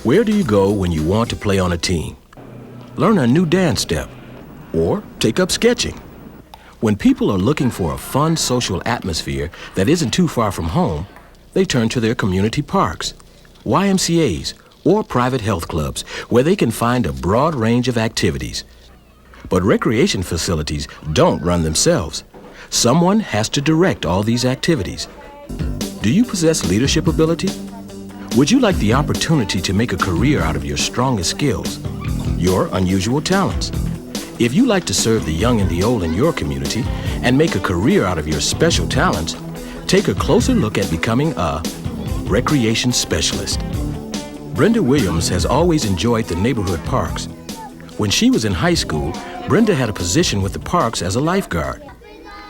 Where do you go when you want to play on a team? Learn a new dance step or take up sketching. When people are looking for a fun social atmosphere that isn't too far from home, they turn to their community parks, YMCAs, or private health clubs where they can find a broad range of activities. But recreation facilities don't run themselves. Someone has to direct all these activities. Do you possess leadership ability? Would you like the opportunity to make a career out of your strongest skills, your unusual talents? If you like to serve the young and the old in your community and make a career out of your special talents, take a closer look at becoming a recreation specialist. Brenda Williams has always enjoyed the neighborhood parks. When she was in high school, Brenda had a position with the parks as a lifeguard.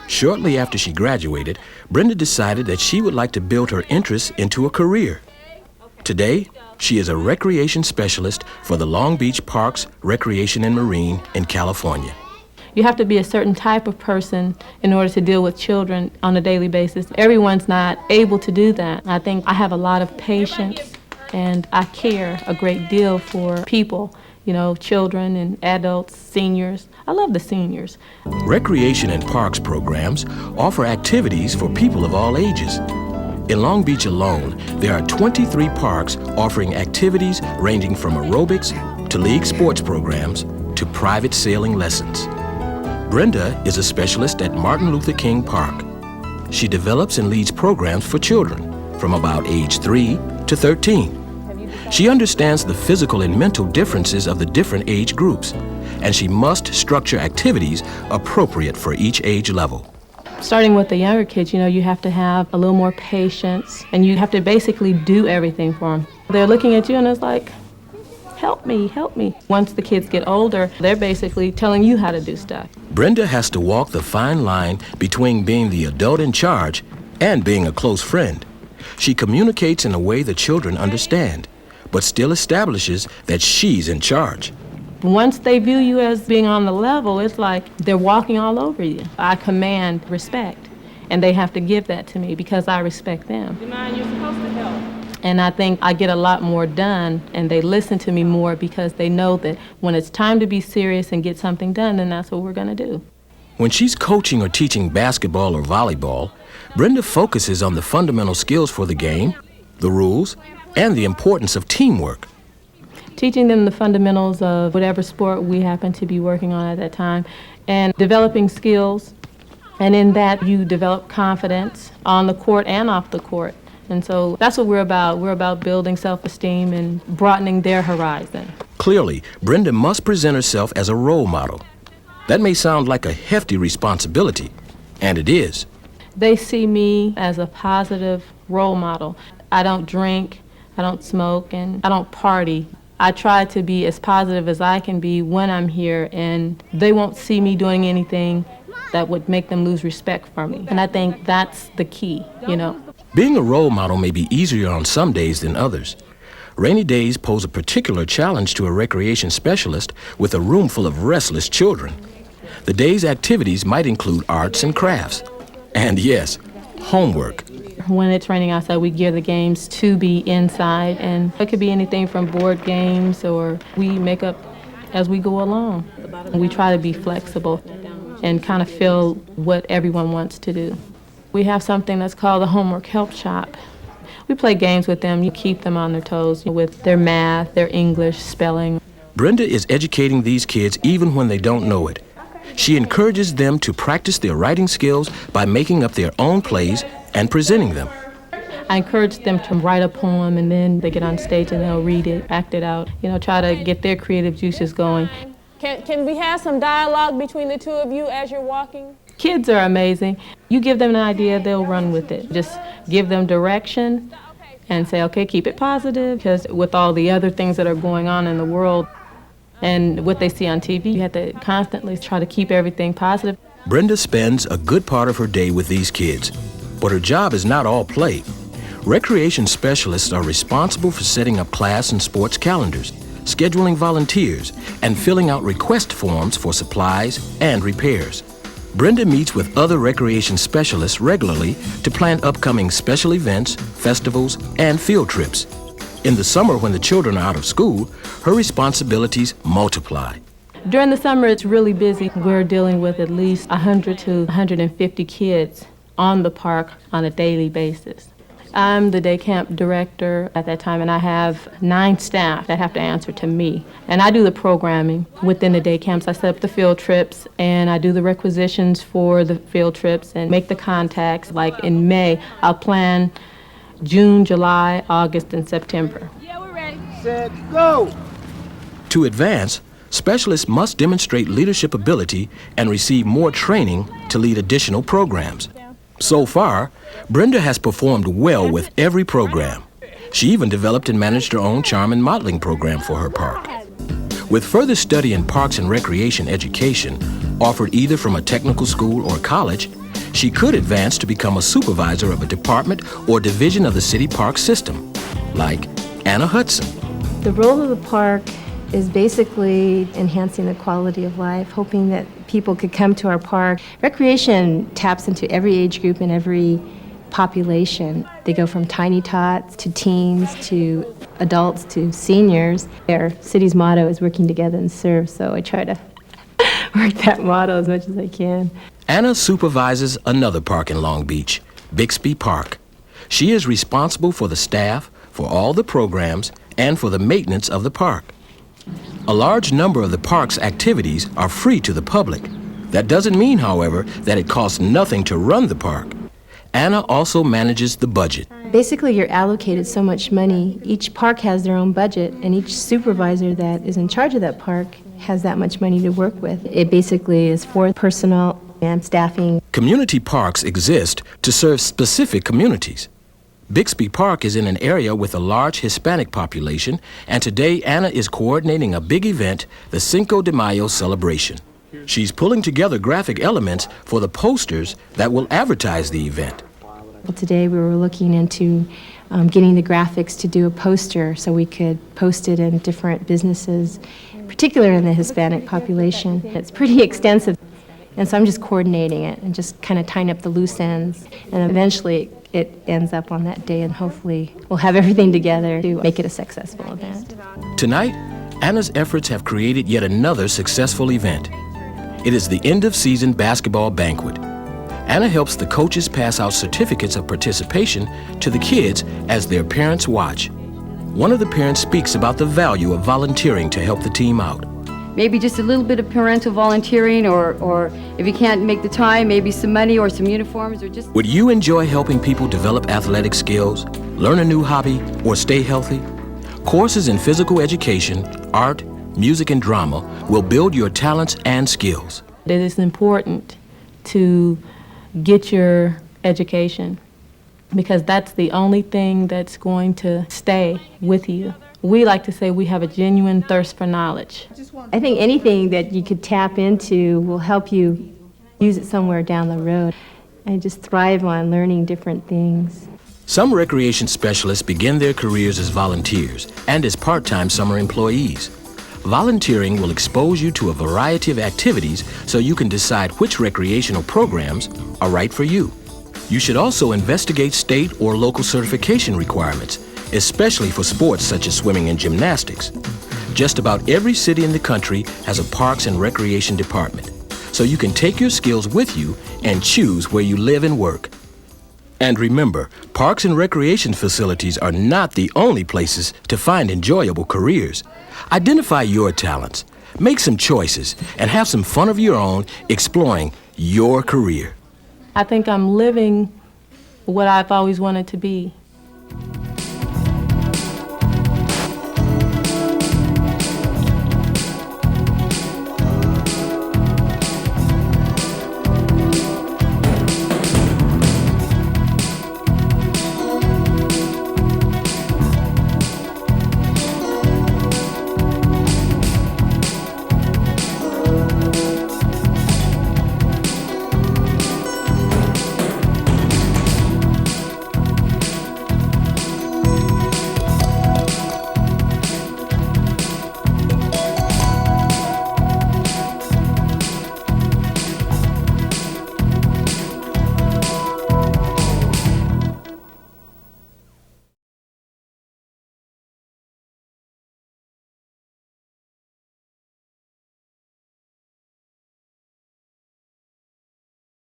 Shortly after she graduated, Brenda decided that she would like to build her interests into a career. Today, she is a recreation specialist for the Long Beach Parks, Recreation and Marine in California. You have to be a certain type of person in order to deal with children on a daily basis. Everyone's not able to do that. I think I have a lot of patience and I care a great deal for people, children and adults, seniors. I love the seniors. Recreation and Parks programs offer activities for people of all ages. In Long Beach alone, there are 23 parks offering activities ranging from aerobics to league sports programs to private sailing lessons. Brenda is a specialist at Martin Luther King Park. She develops and leads programs for children from about age 3 to 13. She understands the physical and mental differences of the different age groups, and she must structure activities appropriate for each age level. Starting with the younger kids, you have to have a little more patience, and you have to basically do everything for them. They're looking at you and it's like, help me, help me. Once the kids get older, they're basically telling you how to do stuff. Brenda has to walk the fine line between being the adult in charge and being a close friend. She communicates in a way the children understand, but still establishes that she's in charge. Once they view you as being on the level, it's like they're walking all over you. I command respect, and they have to give that to me because I respect them. You're supposed to help. And I think I get a lot more done, and they listen to me more because they know that when it's time to be serious and get something done, then that's what we're going to do. When she's coaching or teaching basketball or volleyball, Brenda focuses on the fundamental skills for the game, the rules, and the importance of teamwork. Teaching them the fundamentals of whatever sport we happen to be working on at that time, and developing skills. And in that, you develop confidence on the court and off the court. And so that's what we're about. We're about building self-esteem and broadening their horizon. Clearly, Brenda must present herself as a role model. That may sound like a hefty responsibility, and it is. They see me as a positive role model. I don't drink, I don't smoke, and I don't party. I try to be as positive as I can be when I'm here, and they won't see me doing anything that would make them lose respect for me. And I think that's the key, Being a role model may be easier on some days than others. Rainy days pose a particular challenge to a recreation specialist with a room full of restless children. The day's activities might include arts and crafts. And yes, homework. When it's raining outside, we gear the games to be inside, and it could be anything from board games, or we make up as we go along. We try to be flexible and kind of feel what everyone wants to do. We have something that's called the Homework Help Shop. We play games with them. You keep them on their toes with their math, their English, spelling. Brenda is educating these kids even when they don't know it. She encourages them to practice their writing skills by making up their own plays and presenting them. I encourage them to write a poem, and then they get on stage and they'll read it, act it out, try to get their creative juices going. Can we have some dialogue between the two of you as you're walking? Kids are amazing. You give them an idea, they'll run with it. Just give them direction and say, okay, keep it positive, because with all the other things that are going on in the world and what they see on TV, you have to constantly try to keep everything positive. Brenda spends a good part of her day with these kids, but her job is not all play. Recreation specialists are responsible for setting up class and sports calendars, scheduling volunteers, and filling out request forms for supplies and repairs. Brenda meets with other recreation specialists regularly to plan upcoming special events, festivals, and field trips. In the summer, when the children are out of school, her responsibilities multiply. During the summer, it's really busy. We're dealing with at least 100 to 150 kids on the park on a daily basis. I'm the day camp director at that time, and I have 9 staff that have to answer to me. And I do the programming within the day camps. I set up the field trips, and I do the requisitions for the field trips and make the contacts. Like in May, I'll plan June, July, August, and September. Yeah, we're ready. Set, go! To advance, specialists must demonstrate leadership ability and receive more training to lead additional programs. So far, Brenda has performed well with every program. She even developed and managed her own charm and modeling program for her park. With further study in parks and recreation education, offered either from a technical school or college, she could advance to become a supervisor of a department or division of the city park system, like Anna Hudson. The role of the park is basically enhancing the quality of life, hoping that people could come to our park. Recreation taps into every age group and every population. They go from tiny tots to teens to adults to seniors. Our city's motto is working together and serve, so I try to work that motto as much as I can. Anna supervises another park in Long Beach, Bixby Park. She is responsible for the staff, for all the programs, and for the maintenance of the park. A large number of the park's activities are free to the public. That doesn't mean, however, that it costs nothing to run the park. Anna also manages the budget. Basically, you're allocated so much money. Each park has their own budget, and each supervisor that is in charge of that park has that much money to work with. It basically is for personnel and staffing. Community parks exist to serve specific communities. Bixby Park is in an area with a large Hispanic population, and today Anna is coordinating a big event, the Cinco de Mayo celebration. She's pulling together graphic elements for the posters that will advertise the event. Well, today we were looking into getting the graphics to do a poster so we could post it in different businesses, particularly in the Hispanic population. It's pretty extensive, and so I'm just coordinating it and just kind of tying up the loose ends, and eventually it ends up on that day, and hopefully we'll have everything together to make it a successful event. Tonight, Anna's efforts have created yet another successful event. It is the end-of-season basketball banquet. Anna helps the coaches pass out certificates of participation to the kids as their parents watch. One of the parents speaks about the value of volunteering to help the team out. Maybe just a little bit of parental volunteering, or if you can't make the time, maybe some money or some uniforms or just... Would you enjoy helping people develop athletic skills, learn a new hobby, or stay healthy? Courses in physical education, art, music, and drama will build your talents and skills. It is important to get your education because that's the only thing that's going to stay with you. We like to say we have a genuine thirst for knowledge. I think anything that you could tap into will help you use it somewhere down the road. I just thrive on learning different things. Some recreation specialists begin their careers as volunteers and as part-time summer employees. Volunteering will expose you to a variety of activities so you can decide which recreational programs are right for you. You should also investigate state or local certification requirements, especially for sports such as swimming and gymnastics. Just about every city in the country has a parks and recreation department, so you can take your skills with you and choose where you live and work. And remember, parks and recreation facilities are not the only places to find enjoyable careers. Identify your talents, make some choices, and have some fun of your own exploring your career. I think I'm living what I've always wanted to be.